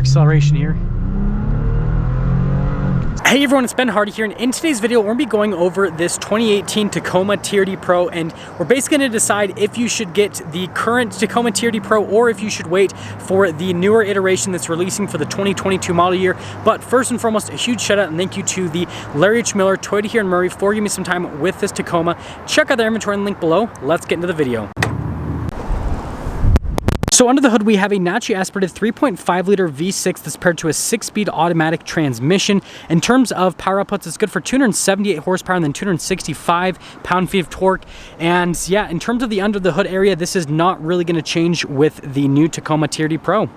acceleration here. Hey everyone, it's Ben Hardy here, and in today's video we're going to be going over this 2018 Tacoma TRD Pro, and we're basically going to decide if you should get the current Tacoma TRD Pro or if you should wait for the newer iteration that's releasing for the 2022 model year. But first and foremost, a huge shout out and thank you to the Larry H. Miller Toyota here in Murray for giving me some time with this Tacoma. Check out their inventory and link below. Let's get into the video. So under the hood, we have a naturally aspirated 3.5 liter V6 that's paired to a 6-speed automatic transmission. In terms of power outputs, it's good for 278 horsepower and then 265 pound-feet of torque. And yeah, in terms of the under the hood area, this is not really going to change with the new Tacoma TRD Pro.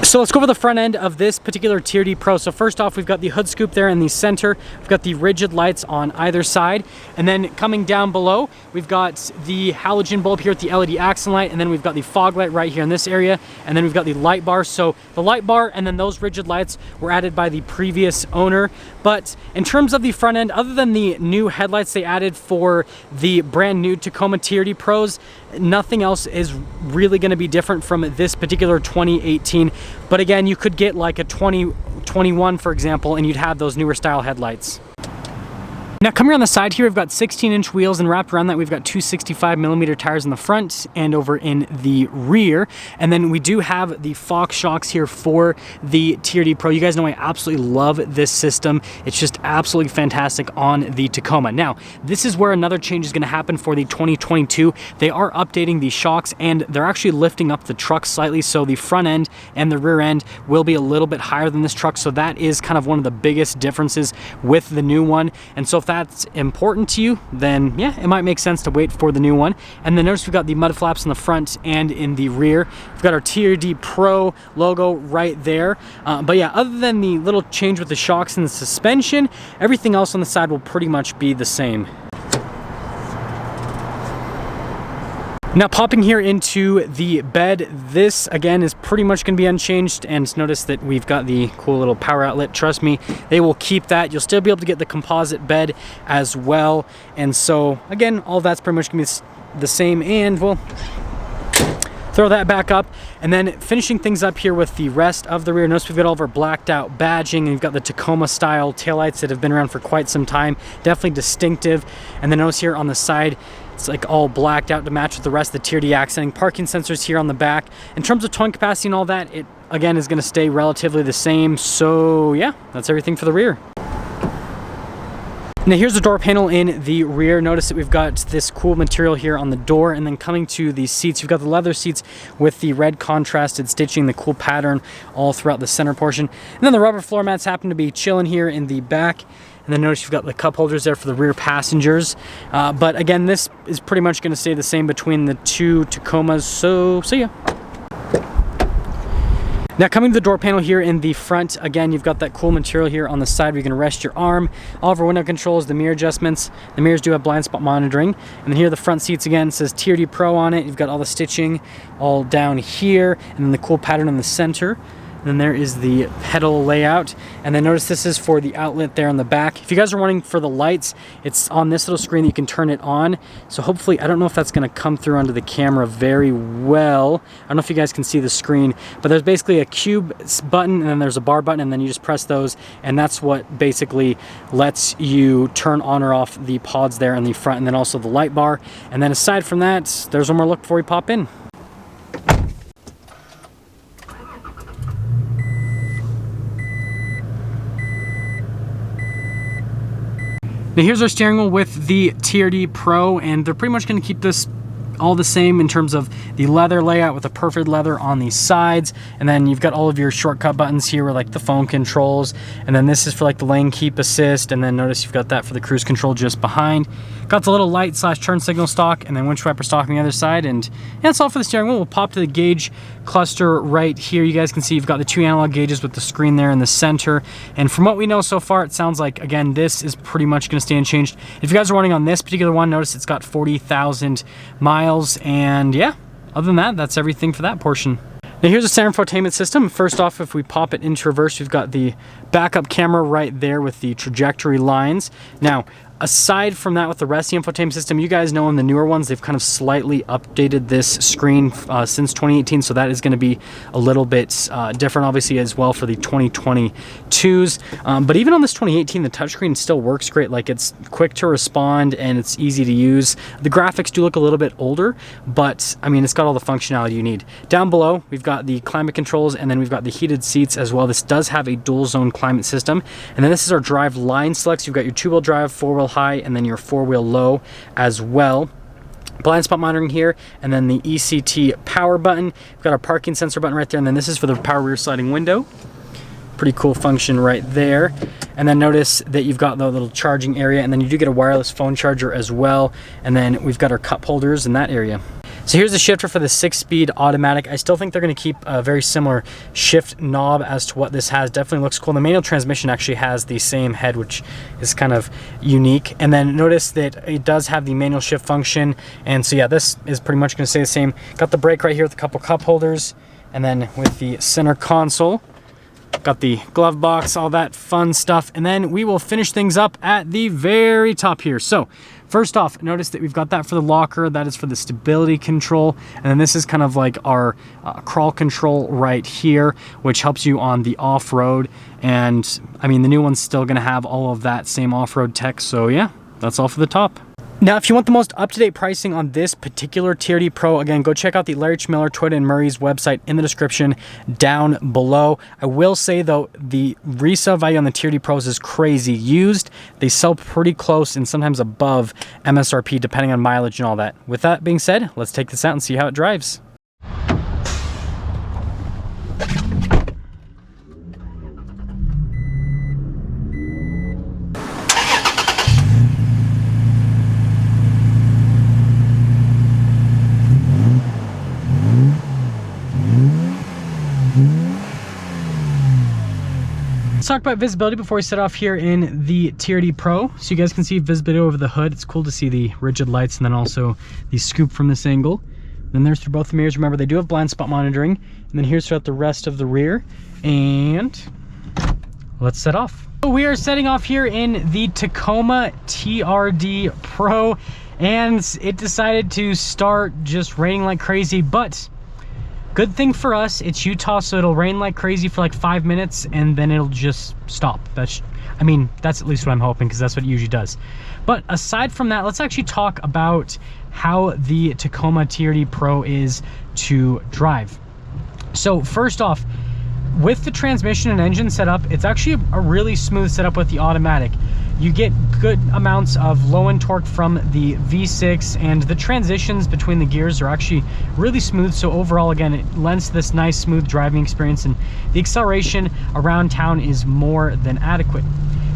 So let's go over the front end of this particular TRD Pro. So first off, we've got the hood scoop there in the center. We've got the rigid lights on either side. And then coming down below, we've got the halogen bulb here with the LED accent light. And then we've got the fog light right here in this area. And then we've got the light bar. So the light bar and then those rigid lights were added by the previous owner. But in terms of the front end, other than the new headlights they added for the brand new Tacoma TRD Pros, nothing else is really going to be different from this particular 2018. But again, you could get like a 2021, for example, and you'd have those newer style headlights. Now coming on the side here, we've got 16-inch wheels, and wrapped around that we've got two 65mm tires in the front and over in the rear. And then we do have the Fox shocks here for the TRD Pro. You guys know I absolutely love this system. It's just absolutely fantastic on the Tacoma. Now, this is where another change is going to happen for the 2022. They are updating the shocks and they're actually lifting up the truck slightly, so the front end and the rear end will be a little bit higher than this truck. So that is kind of one of the biggest differences with the new one. And so if that's important to you, then yeah, it might make sense to wait for the new one. And then notice we've got the mud flaps in the front and in the rear. We've got our TRD Pro logo right there. But yeah, other than the little change with the shocks and the suspension, everything else on the side will pretty much be the same. Now popping here into the bed, this again is pretty much going to be unchanged, and notice that we've got the cool little power outlet. Trust me, they will keep that. You'll still be able to get the composite bed as well, and so again, all that's pretty much going to be the same, and we'll throw that back up. And then finishing things up here with the rest of the rear, notice we've got all of our blacked out badging, and we've got the Tacoma style taillights that have been around for quite some time, definitely distinctive. And then notice here on the side, it's like all blacked out to match with the rest of the TRD accenting. Parking sensors here on the back. In terms of towing capacity and all that, it again is going to stay relatively the same. So yeah, that's everything for the rear. Now here's the door panel in the rear. Notice that we've got this cool material here on the door, and then coming to the seats, you've got the leather seats with the red contrasted stitching, the cool pattern all throughout the center portion. And then the rubber floor mats happen to be chilling here in the back. And then notice you've got the cup holders there for the rear passengers. But again, this is pretty much going to stay the same between the two Tacomas. So yeah. Now coming to the door panel here in the front, again, you've got that cool material here on the side where you can rest your arm. All of our window controls, the mirror adjustments. The mirrors do have blind spot monitoring. And then here the front seats again, it says TRD Pro on it. You've got all the stitching all down here, and then the cool pattern in the center. And then there is the pedal layout. And then notice this is for the outlet there on the back. If you guys are wanting for the lights, it's on this little screen that you can turn it on. So hopefully, I don't know if that's gonna come through onto the camera very well. I don't know if you guys can see the screen, but there's basically a cube button and then there's a bar button, and then you just press those, and that's what basically lets you turn on or off the pods there in the front, and then also the light bar. And then aside from that, there's one more look before we pop in. Now here's our steering wheel with the TRD Pro, and they're pretty much going to keep this all the same in terms of the leather layout with the perfect leather on the sides. And then you've got all of your shortcut buttons here with like the phone controls. And then this is for like the lane keep assist. And then notice you've got that for the cruise control just behind. Got the little light slash turn signal stalk and then windshield wiper stalk on the other side. And that's all for the steering wheel. We'll pop to the gauge cluster right here. You guys can see you've got the two analog gauges with the screen there in the center. And from what we know so far, it sounds like, again, this is pretty much going to stay unchanged. If you guys are running on this particular one, notice it's got 40,000 miles. And yeah, other than that, that's everything for that portion. Now here's the center infotainment system. First off, if we pop it into reverse, we've got the backup camera right there with the trajectory lines. Now, Aside from that, with the rest of the infotainment system, you guys know in the newer ones, they've kind of slightly updated this screen since 2018, so that is going to be a little bit different, obviously, as well for the 2022s. But even on this 2018, the touchscreen still works great. Like, it's quick to respond and it's easy to use. The graphics do look a little bit older, but I mean, it's got all the functionality you need. Down below, we've got the climate controls, and then we've got the heated seats as well. This does have a dual zone climate system. And then this is our drive line selects. You've got your 2-wheel drive, 4-wheel high, and then your 4-wheel low as well. Blind spot monitoring here, and then the ECT power button. We've got our parking sensor button right there, and then this is for the power rear sliding window. Pretty cool function right there. And then notice that you've got the little charging area, and then you do get a wireless phone charger as well. And then we've got our cup holders in that area. So here's the shifter for the 6-speed automatic. I still think they're going to keep a very similar shift knob as to what this has. Definitely looks cool. The manual transmission actually has the same head, which is kind of unique. And then notice that it does have the manual shift function. And so yeah, this is pretty much going to stay the same. Got the brake right here with a couple cup holders. And then with the center console, got the glove box, all that fun stuff. And then we will finish things up at the very top here. So first off, notice that we've got that for the locker. That is for the stability control. And then this is kind of like our crawl control right here, which helps you on the off-road. And I mean, the new one's still gonna have all of that same off-road tech. So yeah, that's all for the top. Now, if you want the most up-to-date pricing on this particular TRD Pro, again, go check out the Larry Chmiller, Toyota and Murray's website in the description down below. I will say, though, the resale value on the TRD Pros is crazy. Used, they sell pretty close and sometimes above MSRP, depending on mileage and all that. With that being said, let's take this out and see how it drives. Let's talk about visibility before we set off here in the TRD Pro. So you guys can see visibility over the hood. It's cool to see the rigid lights and then also the scoop from this angle. Then there's through both the mirrors. Remember, they do have blind spot monitoring. And then here's throughout the rest of the rear. And let's set off. So we are setting off here in the Tacoma TRD Pro. And it decided to start just raining like crazy, but good thing for us, it's Utah, so it'll rain like crazy for like 5 minutes and then it'll just stop. I mean, that's at least what I'm hoping, because that's what it usually does. But aside from that, let's actually talk about how the Tacoma TRD Pro is to drive. So first off, with the transmission and engine setup, it's actually a really smooth setup with the automatic. You get good amounts of low end torque from the V6, and the transitions between the gears are actually really smooth. So overall, again, it lends to this nice smooth driving experience, and the acceleration around town is more than adequate.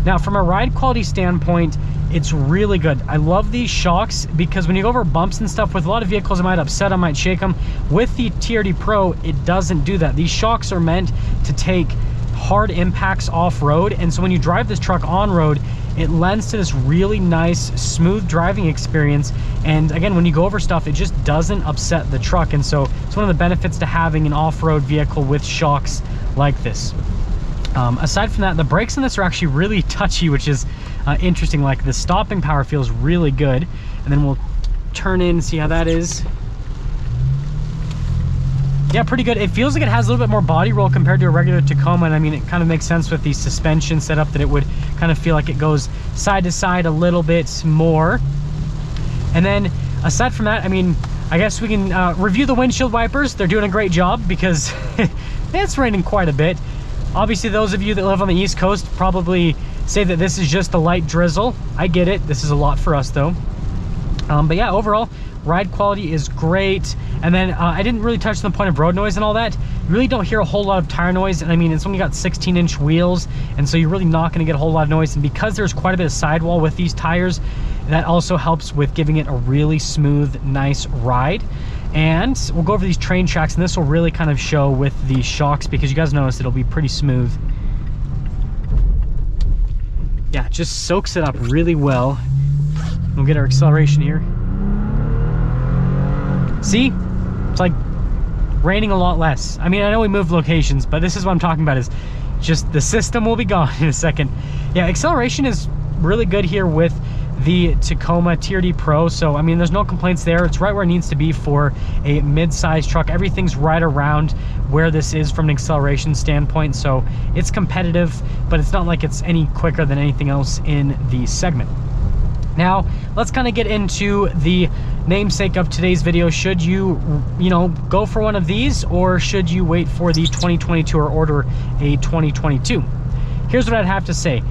Now, from a ride quality standpoint, it's really good. I love these shocks because when you go over bumps and stuff, with a lot of vehicles, it might upset them, might shake them. With the TRD Pro, it doesn't do that. These shocks are meant to take hard impacts off-road, and so when you drive this truck on-road, it lends to this really nice, smooth driving experience. And again, when you go over stuff, it just doesn't upset the truck. And so it's one of the benefits to having an off-road vehicle with shocks like this. Aside from that, the brakes on this are actually really touchy, which is interesting. Like, the stopping power feels really good. And then we'll turn in and see how that is. Yeah, pretty good. It feels like it has a little bit more body roll compared to a regular Tacoma, and I mean, it kind of makes sense with the suspension setup that it would kind of feel like it goes side to side a little bit more. And then aside from that, I mean, I guess we can review the windshield wipers. They're doing a great job because it's raining quite a bit. Obviously, those of you that live on the East Coast probably say that this is just a light drizzle. I get it. This is a lot for us, though. But yeah, overall, ride quality is great. And then I didn't really touch on the point of road noise and all that. You really don't hear a whole lot of tire noise. And I mean, it's only got 16-inch wheels, and so you're really not going to get a whole lot of noise. And because there's quite a bit of sidewall with these tires, that also helps with giving it a really smooth, nice ride. And we'll go over these train tracks, and this will really kind of show with the shocks, because you guys notice it'll be pretty smooth. Yeah, it just soaks it up really well. We'll get our acceleration here. See? It's like raining a lot less. I mean, I know we moved locations, but this is what I'm talking about, is just the system will be gone in a second. Yeah, acceleration is really good here with the Tacoma TRD Pro. So I mean, there's no complaints there. It's right where it needs to be for a mid-size truck. Everything's right around where this is from an acceleration standpoint, so it's competitive, but it's not like it's any quicker than anything else in the segment. Now, let's kind of get into the namesake of today's video. Should you know, go for one of these, or should you wait for the 2022 or order a 2022? Here's what I'd have to say.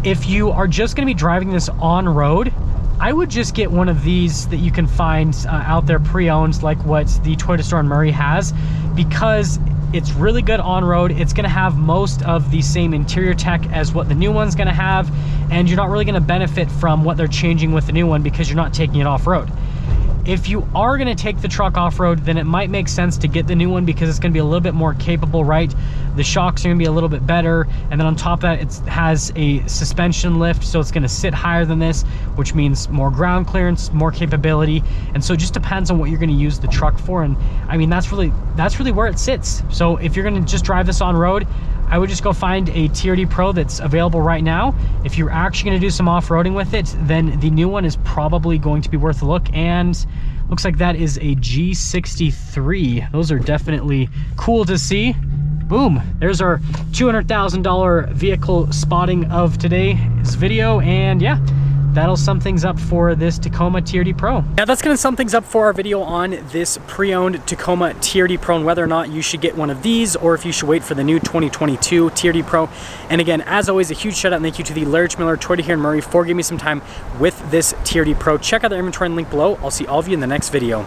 If you are just going to be driving this on road, I would just get one of these that you can find out there pre-owned, like what the Toyota store in Murray has, because it's really good on road. It's going to have most of the same interior tech as what the new one's going to have, and you're not really going to benefit from what they're changing with the new one because you're not taking it off road. If you are going to take the truck off-road, then it might make sense to get the new one because it's going to be a little bit more capable, right? The shocks are going to be a little bit better, and then on top of that, it has a suspension lift, so it's going to sit higher than this, which means more ground clearance, more capability, and so it just depends on what you're going to use the truck for. And I mean, that's really where it sits. So if you're going to just drive this on road, I would just go find a TRD Pro that's available right now. If you're actually going to do some off-roading with it, then the new one is probably going to be worth a look. And looks like that is a G63. Those are definitely cool to see. Boom, there's our $200,000 vehicle spotting of today's video. And yeah, that'll sum things up for this Tacoma TRD Pro. Yeah, that's gonna sum things up for our video on this pre-owned Tacoma TRD Pro and whether or not you should get one of these or if you should wait for the new 2022 TRD Pro. And again, as always, a huge shout out and thank you to the Larry Miller Toyota here in Murray for giving me some time with this TRD Pro. Check out their inventory and link below. I'll see all of you in the next video.